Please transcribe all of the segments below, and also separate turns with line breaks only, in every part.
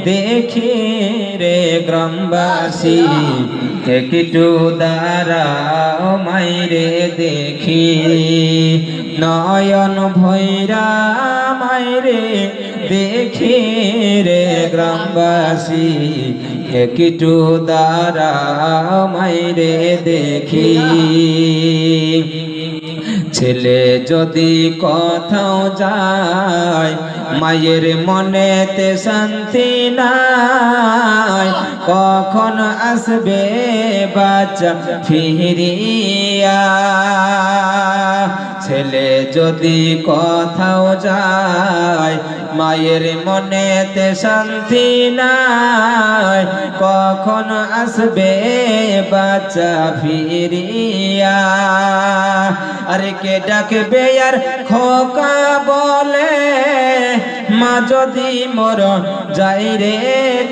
দেখি রে গ্রামবাসী, একটু দাঁড়াও মাইরে দেখি, নয়ন ভৈরা মাইরে দেখি রে গ্রামবাসী, একটু দাঁড়াও মাইরে দেখি। ছেলে যদি কোথাও যায়, মায়ের মনেতে শান্তি নাই, কখন আসবে বাচ্চা ফিরিয়া। ছেলে যদি কোথাও যায়, মায়ের মনেতে শান্তি নাই, কখন আসবে বাচ্চা ফিরিয়া। আরে কে ডাকবে আর খোকা বলে, মা যদি মর যাই রে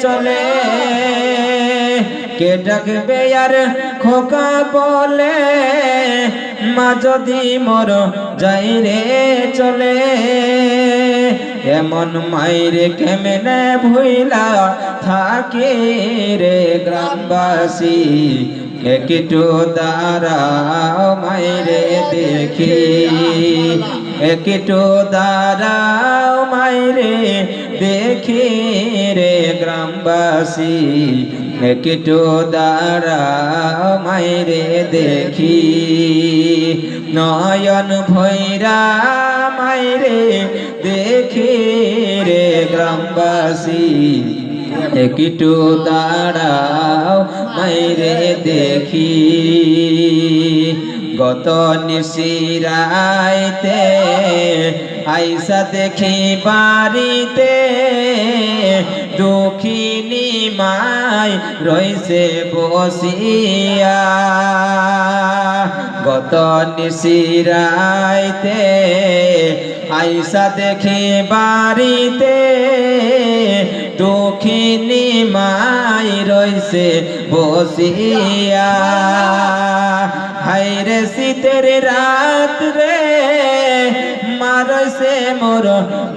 চলে। কে ডাকবে আর খোকা বলে, মা যদি মর যাই রে চলে। এমন মাইরে কেমনে ভুইলা থাকে রে গ্রামবাসী, একটু দাঁড়াও মাইরে দেখি, একটু দাঁড়াও মাইরে দেখি রে গ্রামবাসী, একটু দাঁড়াও মাইরে দেখি, নয়ন ভৈরা মাইরে দেখি রে গ্রামবাসী, একটু দাঁড়াও মাইরে দেখি। গত নিশিরাইতে আইসা দেখি বাড়িতে, দুঃখিনী মাই রইছে বসিয়া। গত নিশিরাইতে আইসা দেখি বাড়িতে, দুঃখিনী মাই রইছে বসিয়া। হায়রে শীতের রাত রে, মা রইছে মোর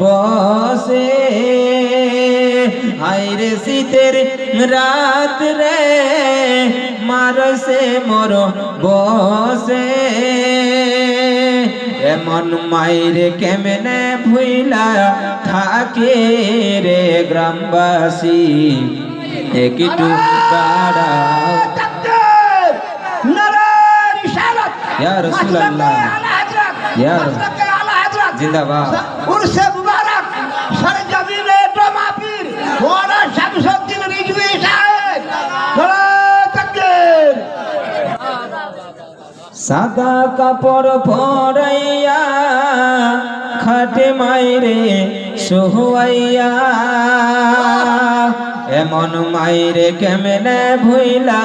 বসে। হায়রে শীতের রাত রে, মা রইছে মোর বসে। এমন মাইরে কেমনে ভুইলা থাকে রে গ্রামবাসী, একটু দাঁড়াও। ইয়া রাসূলুল্লাহ, ইয়া জিন্দাবাদ।
উরসে মুবারক সরজমিনে ডোমাপীর ওরা শামসুদ্দিন রিজভী সাহেব, তাকবীর।
সাদা কাপড় পরাইয়া খাটে মাইরে সোহাইয়া, এমন মাইরে কেমনে ভুইলা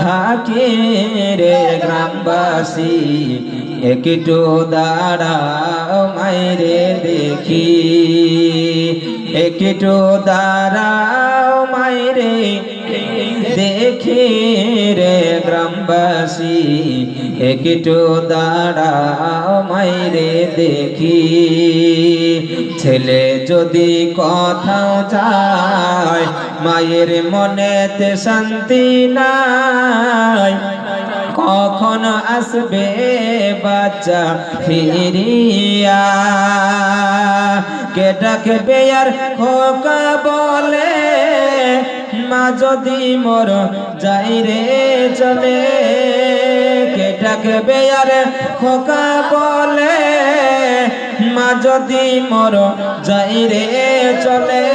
থাকে রে গ্রামবাসী, একটু দাঁড়াও মাইরে দেখি, একটু দাঁড়াও মাইরে দেখি রে গ্রামবাসী, একটু দাঁড়াও মাইরে দেখি। ছেলে যদি কোথাও যায়, মায়ের মনেতে শান্তি নাই, কখন আসবে বাচ্চা ফিরিয়া। কে ডাকবে আর খোকা বলে, মা যদি মর যাই রে চলে। কে ডাকবে আর খোকা বলে, মা যদি মর যাই রে চলে।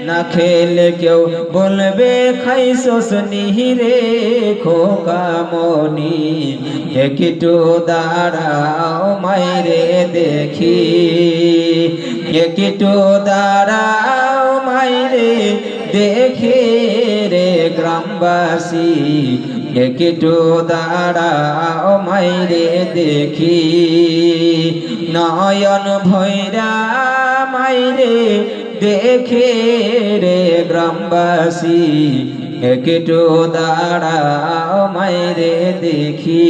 না খেলে কেউ বলবে খাইছস নিহিরে খোকা মনি, একটু দাঁড়াও মাইরে দেখি, একটু দাঁড়াও মাইরে দেখি রে গ্রামবাসী, একটু দাঁড়াও মাইরে দেখি, নয়ন ভৈরা মাইরে দেখে রে গ্রামবাসী, একটু দাঁড়াও মাইরে দেখি।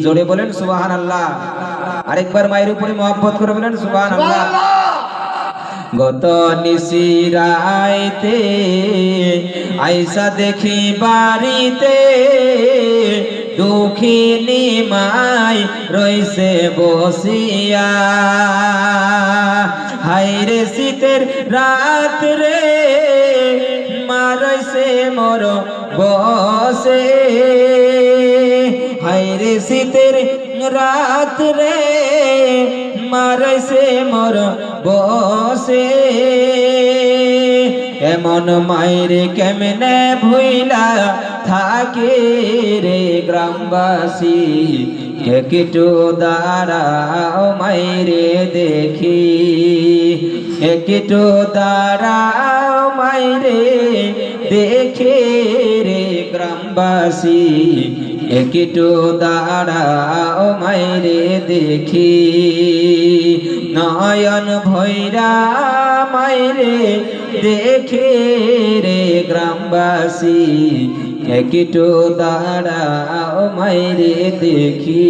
জোরে বলেন সুবহানাল্লাহ। আরেকবার মায়ের উপরে মহব্বত করে বলেন সুবহানাল্লাহ। গত নিশিরাইতে আইসা দেখি বাড়িতে দুঃখিনী মাই রইছে বসিয়া হাইরে শীতের রাত রে মারইছে মোর বসে হাইরে শীতের রাত রে মারইছে মোর বসে এমন মাইরে কেমনে ভুইলা থাকে রে গ্রামবাসী একটু দাঁড়াও মাইরে দেখি একটু দাঁড়াও মাইরে দেখে রে গ্রামবাসী একটু দাঁড়াও মাইরে দেখি নয়ন ভৈরা মাইরে দেখে রে গ্রামবাসী একটু দাঁড়াও মাইরে দেখি।